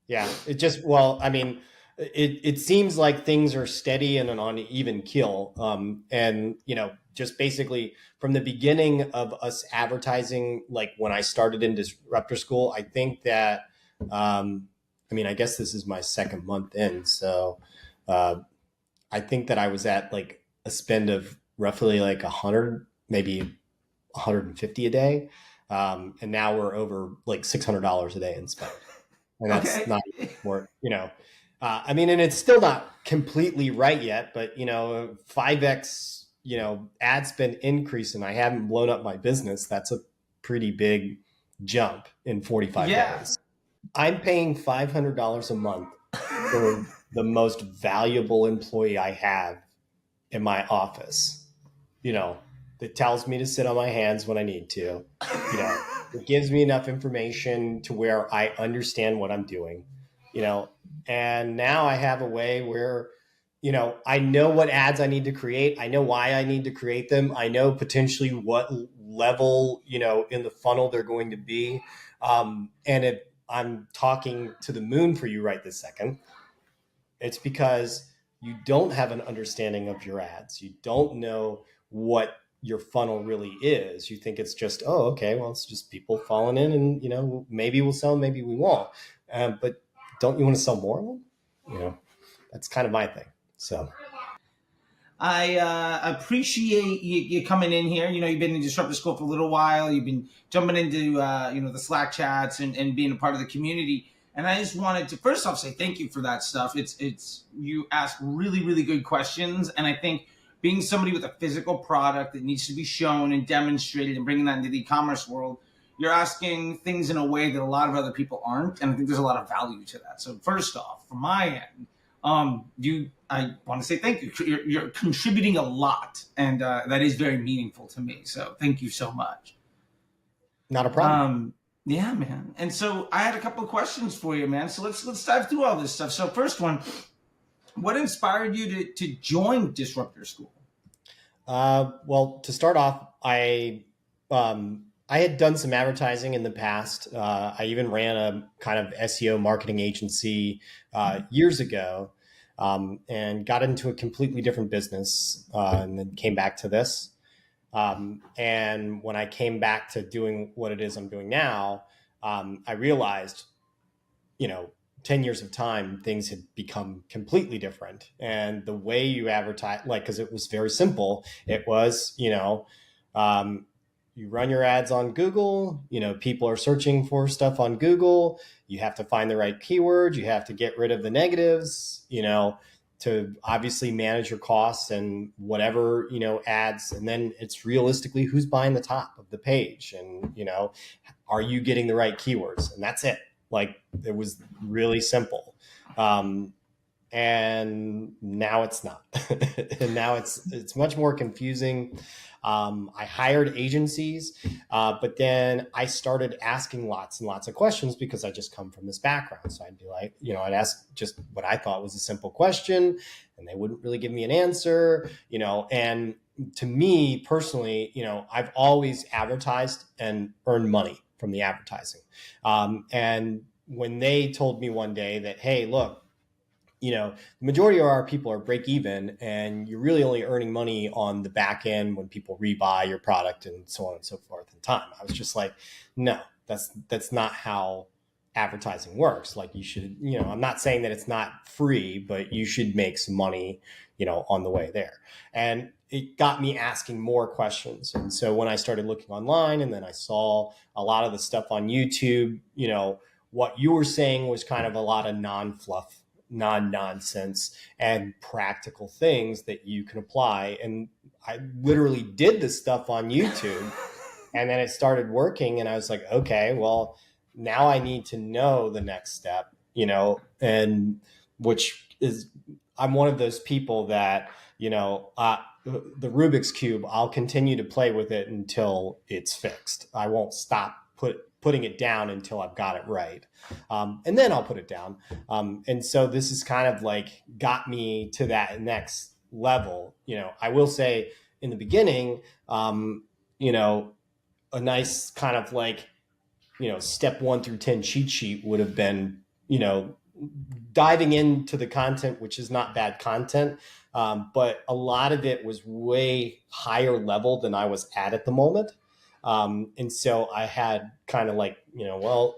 Yeah, it just well, I mean, it seems like things are steady and on an even keel. And just basically from the beginning of us advertising, like when I started in disruptor school, I think that I mean, I guess this is my second month in, so uh, I think that I was at like a spend of roughly like 100, maybe 150 a day, and now we're over like $600 a day in spend, and that's Okay. not more, I mean, and it's still not completely right yet, but 5x, ad spend increase, and I haven't blown up my business. That's a pretty big jump in 45 Yeah. days. I'm paying $500 a month for the most valuable employee I have in my office, you know, that tells me to sit on my hands when I need to, you know, it gives me enough information to where I understand what I'm doing, you know, and now I have a way where, I know what ads I need to create. I know why I need to create them. I know potentially what level, in the funnel they're going to be. And if I'm talking to the moon for you right this second, it's because you don't have an understanding of your ads. You don't know what your funnel really is. You think it's just, oh, okay, well, it's just people falling in, and maybe we'll sell, maybe we won't. But don't you want to sell more of them? That's kind of my thing. So I appreciate you coming in here. You've been in disruptor school for a little while. You've been jumping into the Slack chats and being a part of the community. And I just wanted to first off say thank you for that stuff. It's you ask really really good questions, and I think being somebody with a physical product that needs to be shown and demonstrated and bringing that into the e-commerce world, you're asking things in a way that a lot of other people aren't, and I think there's a lot of value to that. So first off, from my end, I want to say thank you. You're contributing a lot, and that is very meaningful to me. So thank you so much. not a problem. Um, yeah, man. And so I had a couple of questions for you, man. So let's dive through all this stuff. So first one, what inspired you to join Disruptor School? Well, to start off, I had done some advertising in the past. I even ran a kind of SEO marketing agency years ago, and got into a completely different business, and then came back to this. And when I came back to doing what it is I'm doing now, I realized, you know, 10 years of time, things had become completely different. And the way you advertise, like, because it was very simple, it was, um, you run your ads on Google, people are searching for stuff on Google. You have to find the right keywords. You have to get rid of the negatives, to obviously manage your costs and whatever, ads. And then it's realistically who's buying the top of the page, and, are you getting the right keywords? And that's it. Like, it was really simple. And now it's not. And now it's much more confusing. I hired agencies, but then I started asking lots and lots of questions because I just come from this background. So I'd be like, I'd ask just what I thought was a simple question, and they wouldn't really give me an answer, and to me personally, I've always advertised and earned money from the advertising. And when they told me one day that, hey, look, the majority of our people are break even, and you're really only earning money on the back end when people rebuy your product and so on and so forth in time. I was just like, no, that's not how advertising works. Like, you should, I'm not saying that it's not free, but you should make some money, on the way there. And it got me asking more questions. And so when I started looking online, and then I saw a lot of the stuff on YouTube, what you were saying was kind of a lot of non-fluff, non-nonsense, and practical things that you can apply. And I literally did this stuff on YouTube, and then it started working, and I was like, okay, well, now I need to know the next step, and which is, I'm one of those people that, the Rubik's Cube, I'll continue to play with it until it's fixed. I won't stop putting it down until I've got it right. And then I'll put it down. And so this is kind of like got me to that next level. I will say in the beginning, a nice kind of like, step 1 through 10 cheat sheet would have been you know, diving into the content, which is not bad content, but a lot of it was way higher level than I was at the moment. And so I had kind of like, well,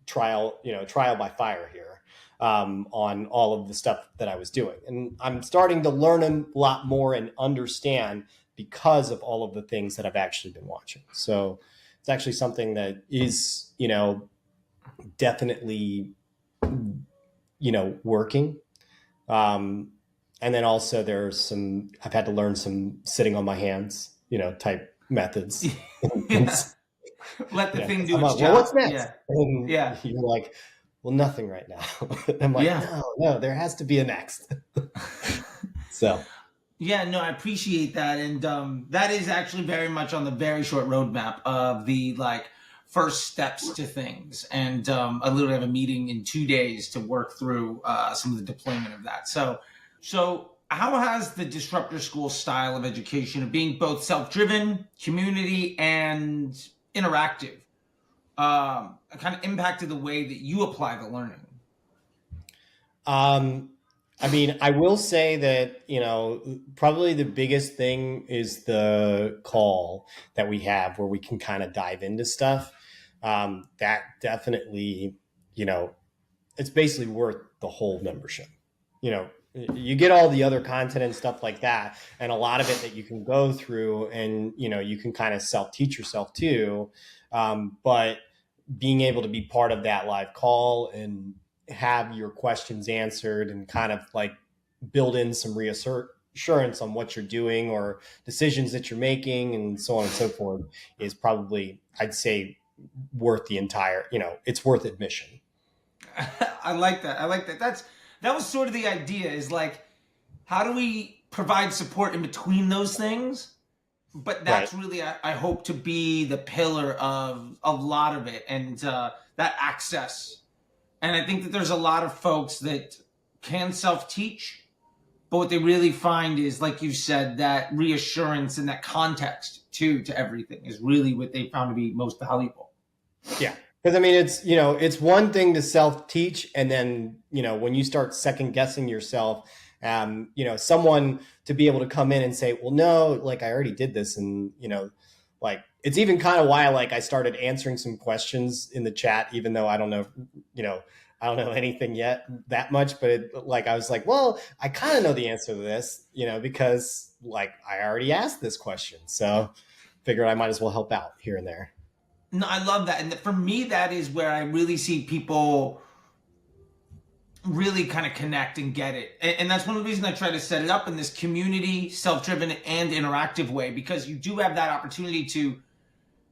trial by fire here, on all of the stuff that I was doing. And I'm starting to learn a lot more and understand because of all of the things that I've actually been watching. So it's actually something that is, definitely, working. Um, and then also I've had to learn some sitting on my hands, type methods. And, Yeah. Let the thing do I'm its like, well, what's job. next? Yeah. And Yeah. you're like, well, nothing right now. I'm like, Yeah. no, there has to be a next. So, Yeah, no, I appreciate that, and that is actually very much on the very short roadmap of the like first steps to things. And I literally have a meeting in 2 days to work through some of the deployment of that. So how has the disruptor school style of education of being both self-driven, community, and interactive kind of impacted the way that you apply the learning? um, I mean, I will say that, probably the biggest thing is the call that we have where we can kind of dive into stuff. That definitely, you know, it's basically worth the whole membership. You know, you get all the other content and stuff like that, and a lot of it that you can go through, and you can kind of self teach yourself too. But being able to be part of that live call and have your questions answered and kind of like build in some reassurance on what you're doing or decisions that you're making and so on and so forth is probably, I'd say, worth the entire, it's worth admission. I like that. I like that. That was sort of the idea. Is like, how do we provide support in between those things? But Right. that's really, I hope, to be the pillar of a lot of it, and that access. And I think that there's a lot of folks that can self teach, but what they really find is, like you said, that reassurance and that context too to everything is really what they found to be most valuable. Yeah. Because I mean, it's one thing to self teach, and then when you start second guessing yourself, someone to be able to come in and say, well, no, like I already did this, and like it's even kind of why like I started answering some questions in the chat, even though I don't know, you know, I don't know anything yet that much, but like I was like, well, I kind of know the answer to this, because like I already asked this question, so figured I might as well help out here and there. No, I love that. And for me, that is where I really see people really kind of connect and get it. And that's one of the reasons I try to set it up in this community, self-driven, and interactive way, because you do have that opportunity to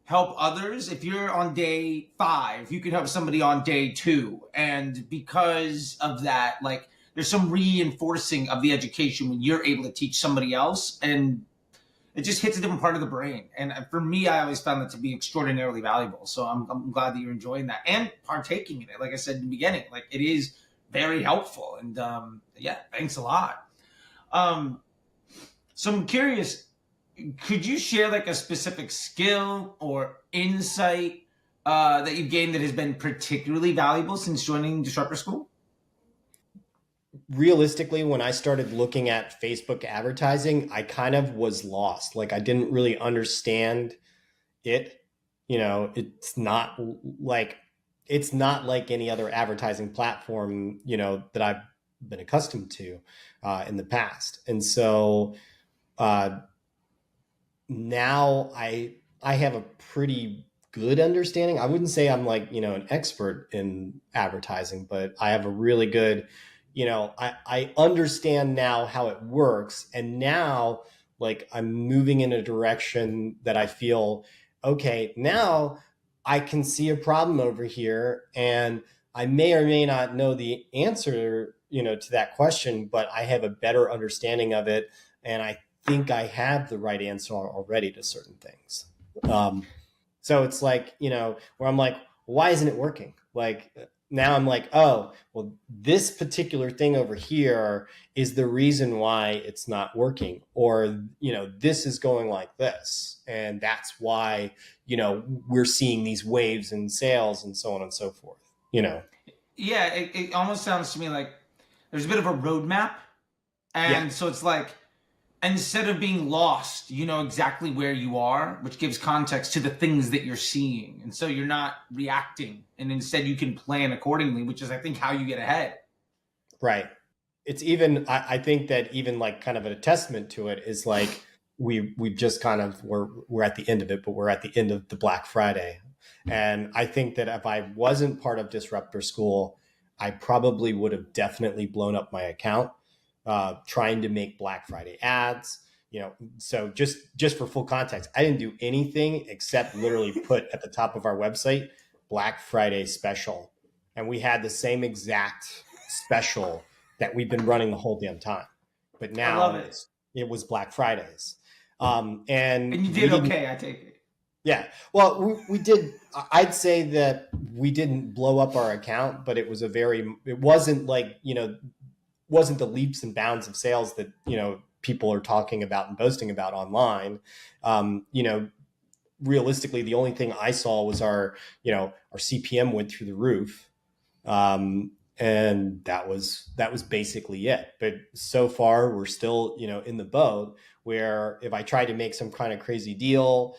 help others. If you're on day 5, you could help somebody on day 2. And because of that, like, there's some reinforcing of the education when you're able to teach somebody else, and it just hits a different part of the brain. And for me, I always found that to be extraordinarily valuable. So I'm glad that you're enjoying that and partaking in it. Like I said in the beginning, like, it is very helpful. And yeah, thanks a lot. Um, so I'm curious, could you share like a specific skill or insight that you've gained that has been particularly valuable since joining Disruptor School? Realistically, when I started looking at Facebook advertising, I kind of was lost. Like I didn't really understand it. It's not like any other advertising platform, that I've been accustomed to in the past. And so uh, now I have a pretty good understanding. I wouldn't say I'm like, an expert in advertising, but I have a really good, I understand now how it works. And now like I'm moving in a direction that I feel, okay, now I can see a problem over here, and I may or may not know the answer, to that question, but I have a better understanding of it. And I think I have the right answer already to certain things. Um, so it's like, where I'm like, why isn't it working? Like now I'm like, oh, well, this particular thing over here is the reason why it's not working. Or, this is going like this. And that's why, we're seeing these waves in sales and so on and so forth, Yeah, it almost sounds to me like there's a bit of a roadmap. Yeah. And so it's like, instead of being lost, you know exactly where you are, which gives context to the things that you're seeing. And so you're not reacting, and instead you can plan accordingly, which is, I think, how you get ahead. Right. It's even, I think that even like kind of a testament to it is like we've just kind of we're at the end of it, but we're at the end of the Black Friday. And I think that if I wasn't part of Disruptor School, I probably would have definitely blown up my account trying to make Black Friday ads. So just for full context, I didn't do anything except literally put at the top of our website Black Friday special, and we had the same exact special that we've been running the whole damn time. But I love now it. it was Black Fridays, and And you we did didn't. okay, I take it. Yeah, well, we did. I'd say that we didn't blow up our account, but it was a very. It wasn't like wasn't the leaps and bounds of sales that people are talking about and boasting about online. Realistically, the only thing I saw was our CPM went through the roof, and that was basically it. But so far, we're still in the boat where if I tried to make some kind of crazy deal,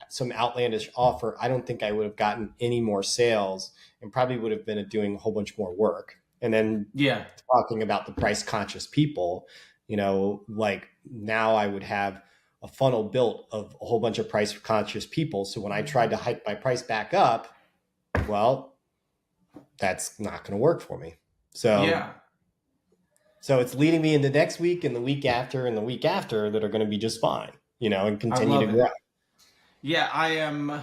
some outlandish offer, I don't think I would have gotten any more sales, and probably would have been doing a whole bunch more work. And then Yeah. talking about the price conscious people, like now I would have a funnel built of a whole bunch of price conscious people. So when I tried to hike my price back up, well, that's not going to work for me. Yeah. So it's leading me into next week and the week after and the week after that are going to be just fine, and I continue to love grow. it. Yeah, I am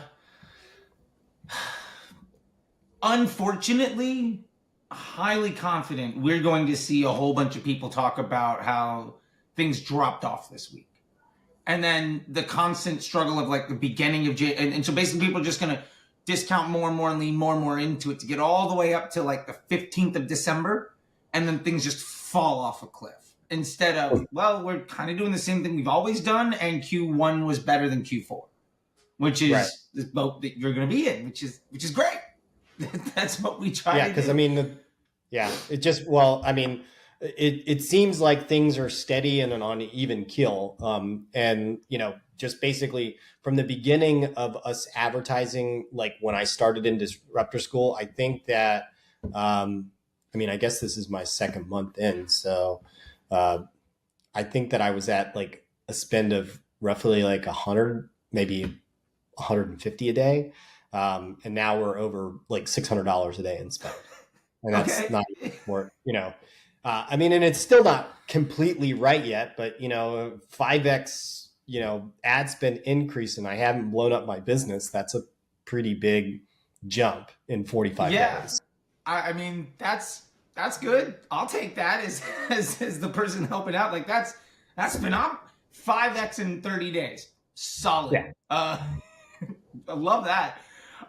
unfortunately highly confident we're going to see a whole bunch of people talk about how things dropped off this week. And then the constant struggle of like the beginning of and so basically people are just going to discount more and more and lean more and more into it to get all the way up to like the 15th of December, and then things just fall off a cliff. Instead of, well, we're kind of doing the same thing we've always done, and Q1 was better than Q4, which is Right. the boat that you're going to be in, which is great. That's what we try Yeah, to because do. I mean, it seems like things are steady and an uneven keel. And just basically from the beginning of us advertising, like when I started in Disruptor School, I think that, I guess this is my second month in. So I think that I was at like a spend of roughly like 100, maybe 150 a day. And now we're over like $600 a day in spend. And that's Okay. not more, and it's still not completely right yet, but 5x, ad spend increase, and I haven't blown up my business. That's a pretty big jump in 45 Yeah. days. I mean, that's good. I'll take that as the person helping out. Like that's phenomenal. 5x in 30 days. Solid. Yeah. I love that.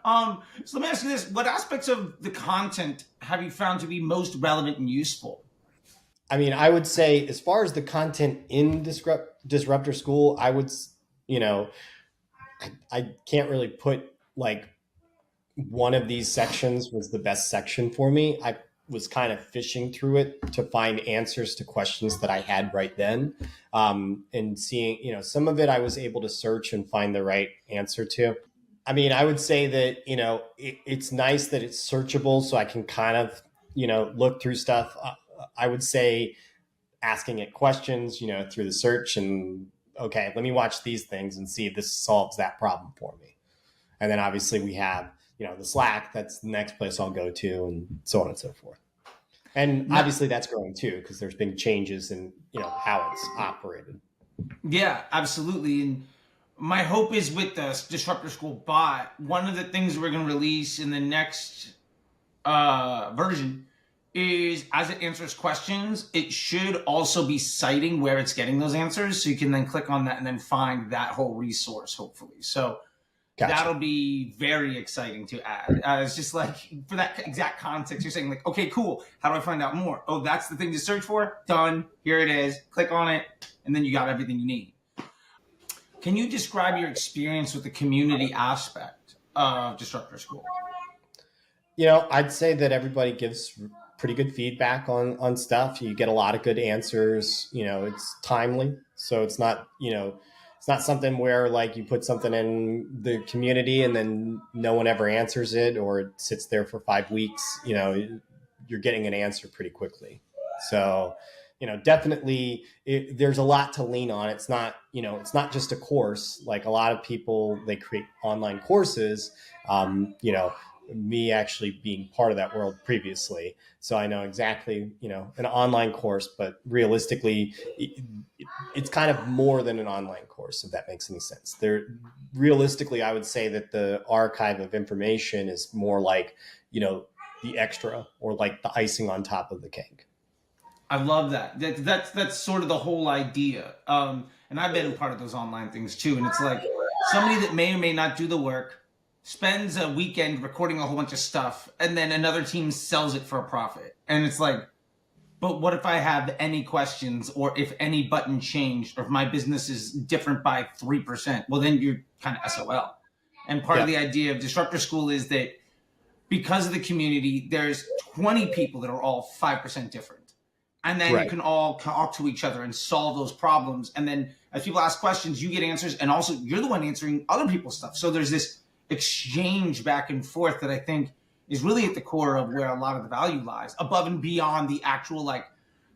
So let me ask you this: what aspects of the content have you found to be most relevant and useful? I would say as far as the content in Disruptor School, I would, I can't really put like one of these sections was the best section for me. I was kind of fishing through it to find answers to questions that I had right then. And seeing, some of it I was able to search and find the right answer to. I would say that, it's nice that it's searchable so I can kind of, look through stuff. I would say asking it questions, through the search and, okay, let me watch these things and see if this solves that problem for me. And then obviously we have, the Slack, that's the next place I'll go to, and so on and so forth. And No, obviously that's growing too, because there's been changes in, how it's operated. yeah, absolutely. And my hope is with the Disruptor School bot, one of the things we're going to release in the next version is as it answers questions, it should also be citing where it's getting those answers. So you can then click on that and then find that whole resource, hopefully. So Gotcha. that'll be very exciting to add. It's just like for that exact context, you're saying like, okay, cool. How do I find out more? Oh, that's the thing to search for. Done. Here it is. Click on it. And then you got everything you need. Can you describe your experience with the community aspect of Disruptor School? I'd say that everybody gives pretty good feedback on stuff. You get a lot of good answers. It's timely, so it's not something where like you put something in the community and then no one ever answers it, or it sits there for 5 weeks. You're getting an answer pretty quickly. So, definitely there's a lot to lean on. It's not just a course. Like a lot of people, they create online courses. Me actually being part of that world previously. So I know exactly, an online course, but realistically, it's kind of more than an online course, if that makes any sense. Realistically, I would say that the archive of information is more like, the extra or like the icing on top of the cake. I love that. That's sort of the whole idea. And I've been a part of those online things too. And it's like somebody that may or may not do the work spends a weekend recording a whole bunch of stuff, and then another team sells it for a profit. And it's like, but what if I have any questions, or if any button changed, or if my business is different by 3%? Well, then you're kind of SOL. And part of Yeah. the idea of Disruptor School is that because of the community, there's 20 people that are all 5% different. And then you Right. can all talk to each other and solve those problems. And then as people ask questions, you get answers. And also, you're the one answering other people's stuff. So there's this exchange back and forth that I think is really at the core of where a lot of the value lies, above and beyond the actual like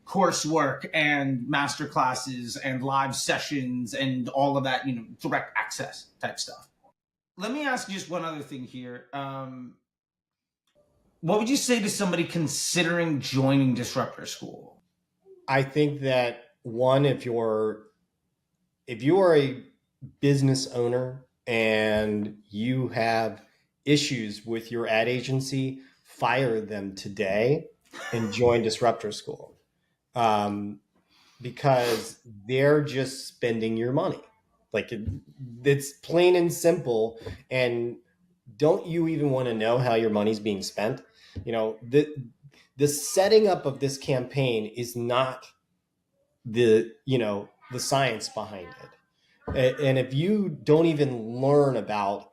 coursework and master classes and live sessions and all of that, direct access type stuff. Let me ask you just one other thing here. What would you say to somebody considering joining Disruptor School? I think that one, if you are a business owner and you have issues with your ad agency, fire them today and join Disruptor School, because they're just spending your money. Like it's plain and simple. And don't you even want to know how your money's being spent? The setting up of this campaign is not the science behind it. And if you don't even learn about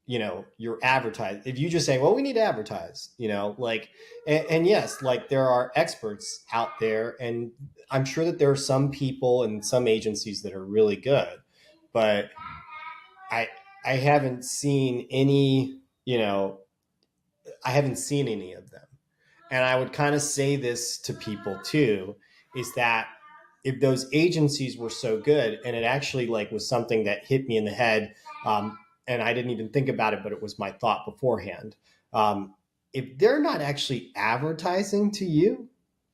your advertise, if you just say, well, we need to advertise, like, and yes, like there are experts out there, and I'm sure that there are some people and some agencies that are really good, but i I haven't seen any, I haven't seen any of them. And I would kind of say this to people too, is that if those agencies were so good, and it actually like was something that hit me in the head, and I didn't even think about it, but it was my thought beforehand. If they're not actually advertising to you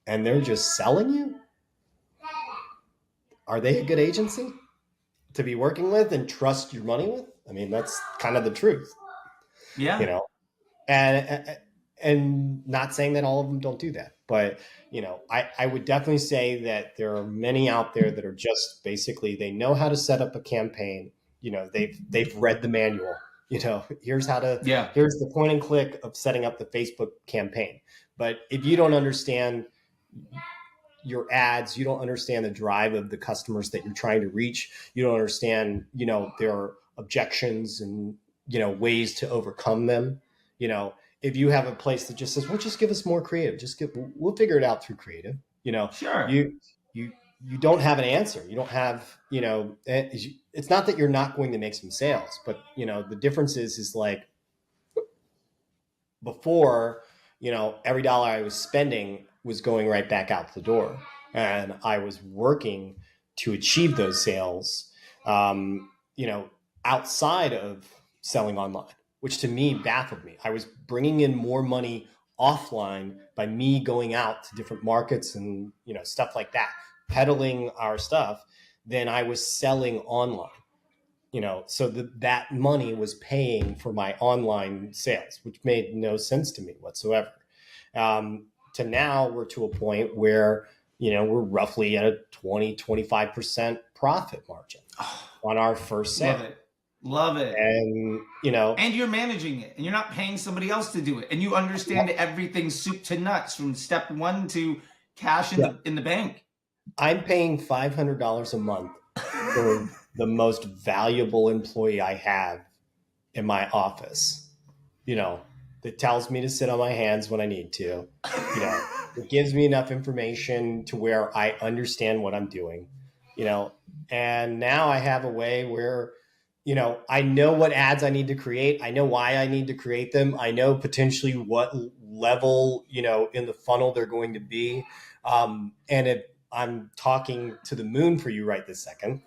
and they're just selling you, are they a good agency to be working with and trust your money with? I mean, that's kind of the truth, you Yeah. know. And not saying that all of them don't do that, but I would definitely say that there are many out there that are just basically, they know how to set up a campaign. They've read the manual. Yeah. Here's the point and click of setting up the Facebook campaign. But if you don't understand your ads, you don't understand the drive of the customers that you're trying to reach, you don't understand their objections and ways to overcome them. If you have a place that just says, well, just give us more creative, we'll figure it out through creative. Sure. You don't have an answer. You don't have, it's not that you're not going to make some sales, but the difference is like before, every dollar I was spending was going right back out the door, and I was working to achieve those sales, um, you know, outside of selling online, which to me baffled me. I was bringing in more money offline by me going out to different markets and stuff like that, peddling our stuff, than I was selling online. So that money was paying for my online sales, which made no sense to me whatsoever. To now we're to a point where, we're roughly at a 20-25% profit margin on our first sale. Love it. Love it. And, And you're managing it, and you're not paying somebody else to do it, and you understand everything soup to nuts from step one to cash in yeah, the bank. I'm paying $500 a month for the most valuable employee I have in my office. that tells me to sit on my hands when I need to. It gives me enough information to where I understand what I'm doing, you know, and now I have a way where, I know what ads I need to create. I know why I need to create them. I know potentially what level, in the funnel they're going to be. And if I'm talking to the moon for you right this second,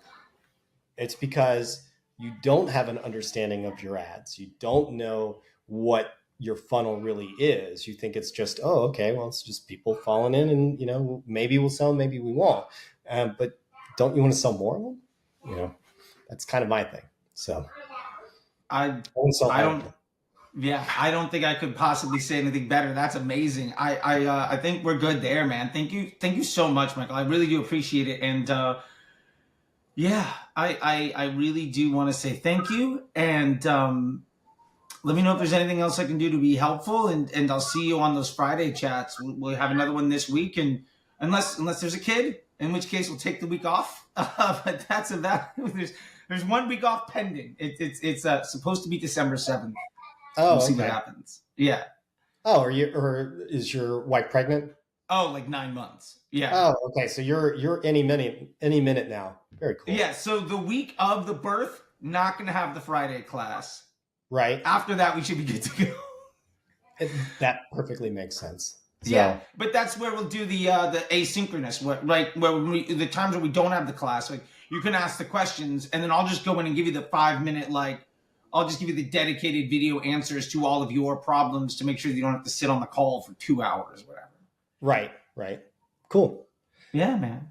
it's because you don't have an understanding of your ads. You don't know what your funnel really is. You think it's just, oh, okay, well, it's just people falling in and, maybe we'll sell, maybe we won't. But don't you want to sell more of them? That's kind of my thing. So I don't sell I all of don't. them. Yeah, I don't think I could possibly say anything better. That's amazing. I think we're good there, man. Thank you so much, Michael. I really do appreciate it, and yeah, I really do want to say thank you, and let me know if there's anything else I can do to be helpful, and I'll see you on those Friday chats. We'll have another one this week, and unless there's a kid, in which case we'll take the week off. But that's about. There's 1 week off pending. It's supposed to be December 7th. We'll Oh, see what okay. happens. Yeah. Oh, or is your wife pregnant? Oh, like 9 months. Yeah. Oh, okay. So you're any minute now. Very cool. Yeah. So the week of the birth, not going to have the Friday class. Right. After that, we should be good to go. That perfectly makes sense. Yeah, So, but that's where we'll do the asynchronous, the times where we don't have the class, like you can ask the questions, and then I'll just go in and give you the 5 minute, I'll just give you the dedicated video answers to all of your problems to make sure that you don't have to sit on the call for 2 hours, whatever. right. Cool. Yeah, man.